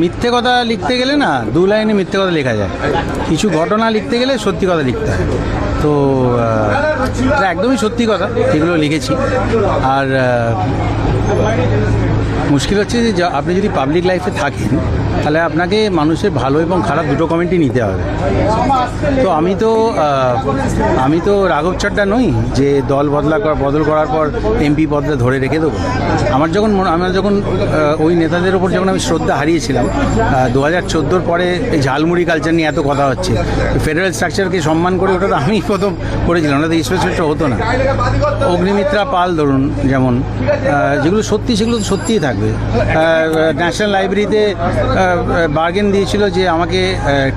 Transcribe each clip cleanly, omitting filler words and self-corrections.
মিথ্যে কথা লিখতে গেলে না দু লাইনে মিথ্যে কথা লেখা যায়, কিছু ঘটনা লিখতে গেলে সত্যি কথা লিখতে হয়। তো এটা একদমই সত্যি কথা এগুলো লিখেছি। আর মুশকিল হচ্ছে যে আপনি যদি পাবলিক লাইফে থাকেন তাহলে আপনাকে মানুষের ভালো এবং খারাপ দুটো কমেন্টই নিতে হবে। তো আমি তো রাঘব চাড্ডা নই যে দল বদল করার পর এমপি পদটা ধরে রেখে দেবো। আমার যখন ওই নেতাদের ওপর যখন আমি শ্রদ্ধা হারিয়েছিলাম 2014 পরে এই ঝালমুড়ি কালচার নিয়ে এত কথা হচ্ছে, ফেডারেল স্ট্রাকচারকে সম্মান করে ওটা তো আমি প্রথম করেছিলাম, ওটা তো স্পেশালটা হতো না। অগ্নিমিত্রা পাল ধরুন যেমন, যেগুলো সত্যি সেগুলো তো সত্যিই থাকবে। ন্যাশনাল লাইব্রেরিতে বার্গেন দিয়েছিল যে আমাকে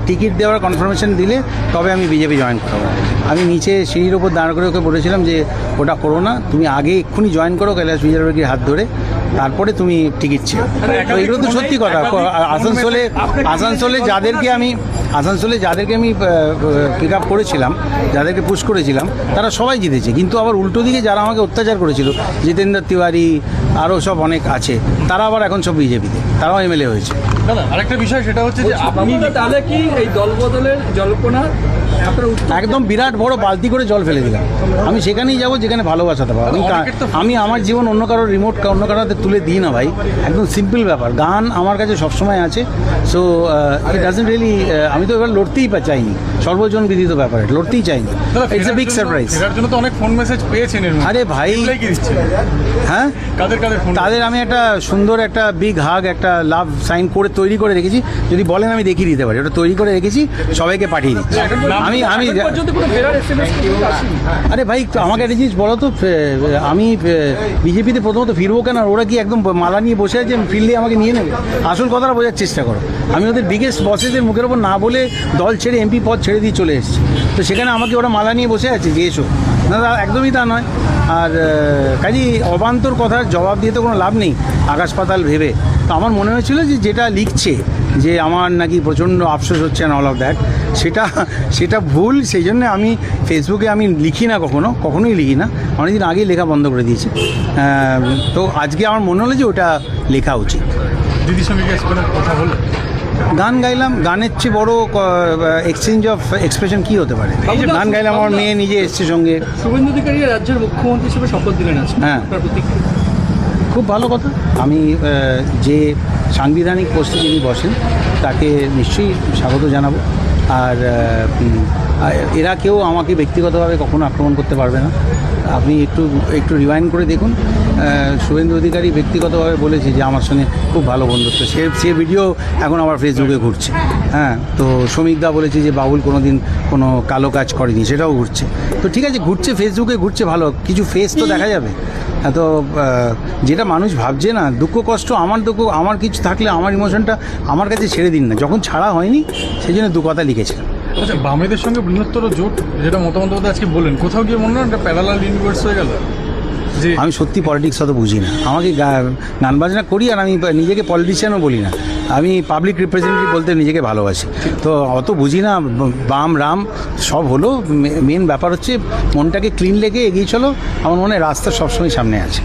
টিকিট দেওয়ার কনফার্মেশন দিলে তবে আমি বিজেপি জয়েন করবো। আমি নিচে সিঁড়ির ওপর দাঁড় করে ওকে বলেছিলাম যে ওটা করো না, তুমি আগে এক্ষুনি জয়েন করো কৈলাস বিজয়বর্গীর হাত ধরে, তারপরে তুমি টিকিট ছিল। তো এগুলো তো সত্যি কথা। আসানসোলে যাদেরকে আমি পিক আপ করেছিলাম, যাদেরকে পুশ করেছিলাম, তারা সবাই জিতেছে। কিন্তু আবার উল্টো দিকে যারা আমাকে অত্যাচার করেছিল, জিতেন্দ্র তিওয়ারি আরও সব অনেক আছে, তারা আবার এখন সব বিজেপিতে, তারাও এমএলএ হয়েছে। দাদা আরেকটা বিষয় সেটা হচ্ছে যে আপনি তাহলে কি এই দল বদলের জল্পনা একদম বিরাট বড় বালতি করে জল ফেলে দিলাম। আমি সেখানেই যাবো যেখানে ভালোবাসাতে পাবো। আমি আমার জীবন অন্য কারোর রিমোট অন্য কারোতে তুলে দিই না ভাই, একদম সিম্পল ব্যাপার। গান আমার কাছে সবসময় আছে। সো ইট ডাজন্ট রিয়েলি, আমি তো এবার লড়তেই চাইনি, সর্বজন বিদিত ব্যাপার, লড়তেই চাইনি। It's a big surprise. এর জন্য তো অনেক ফোন মেসেজ পেয়েছেন। আরে ভাই হ্যাঁ, তাদের আমি একটা সুন্দর একটা বিগ হাগ, একটা লাভ সাইন করে তৈরি করে রেখেছি। যদি বলেন আমি দেখিয়ে দিতে পারি, ওটা তৈরি করে রেখেছি, সবাইকে পাঠিয়ে দিচ্ছি। আরে ভাই আমাকে একটা জিনিস বলো তো, আমি বিজেপিতে প্রথমত ফিরবো কেন? ওরা কি একদম মালা নিয়ে বসে আছে, ফিরলে আমাকে নিয়ে নেবে? আসল কথাটা বোঝার চেষ্টা করো। আমি ওদের বিগেস্ট বসেদের মুখের ওপর না বলে দল ছেড়ে এমপি পদ ছেড়ে দিয়ে চলে এসেছি। তো সেখানে আমাকে ওরা মালা নিয়ে বসে আছে যে এসো না, একদমই তা নয়। আর কাজেই অবান্তর কথার জবাব দিয়ে তো কোনো লাভ নেই আকাশ পাতাল ভেবে। তো আমার মনে হয়েছিল যে যেটা লিখছে যে আমার নাকি প্রচণ্ড আফসোস হচ্ছে না অল অফ দ্যাট, সেটা ভুল। সেই জন্য আমি ফেসবুকে আমি লিখি না, কখনোই লিখি না, অনেকদিন আগেই লেখা বন্ধ করে দিয়েছি। তো আজকে আমার মনে হলো যে ওটা লেখা উচিত। দিদির সঙ্গে কথা বলে গান গাইলাম, গানের চেয়ে বড় এক্সচেঞ্জ অফ এক্সপ্রেশন কী হতে পারে? গান গাইলাম, আমার মেয়ে নিজে এসছে সঙ্গে। শুভেন্দু অধিকারী রাজ্যের মুখ্যমন্ত্রী হিসেবে শপথ দিলেন আজকে। হ্যাঁ, খুব ভালো কথা। আমি যে সাংবিধানিক পোস্টে যিনি বসেন তাকে নিশ্চয়ই স্বাগত জানাবো। আর এরা কেউ আমাকে ব্যক্তিগতভাবে কখনো আক্রমণ করতে পারবে না। আপনি একটু রিওয়াইন্ড করে দেখুন, শুভেন্দু অধিকারী ব্যক্তিগতভাবে বলেছে যে আমার সঙ্গে খুব ভালো বন্ধুত্ব। সে ভিডিও এখন আবার ফেসবুকে ঘুরছে। হ্যাঁ, তো শ্রমিকদা বলেছে যে বাবুল কোনোদিন কোনো কালো কাজ করেনি, সেটাও ঘুরছে। তো ঠিক আছে, ঘুরছে, ফেসবুকে ঘুরছে, ভালো, কিছু ফেস তো দেখা যাবে। তো যেটা মানুষ ভাবছে না, দুঃখ কষ্ট, আমার কিছু থাকলে আমার ইমোশনটা আমার কাছে ছেড়ে দিন না, যখন ছাড়া হয়নি সেই জন্য দু কথা লিখেছিলাম। আচ্ছা, বামেদের সঙ্গে বৃহত্তর জোট যেটা মতামত আজকে বললেন, কোথাও গিয়ে মনে হয় একটা প্যারালাল ইউনিভার্স হয়ে গেল? যে আমি সত্যি পলিটিক্স অত বুঝি না, আমাকে গান বাজনা করি আর আমি নিজেকে পলিটিশিয়ানও বলি না, আমি পাবলিক রিপ্রেজেন্টেটিভ বলতে নিজেকে ভালোবাসি। তো অত বুঝি না, বাম রাম সব হলো, মেন ব্যাপার হচ্ছে মনটাকে ক্লিন রেখে এগিয়ে চলো। আমার মনে হয় রাস্তা সবসময় সামনে আছে।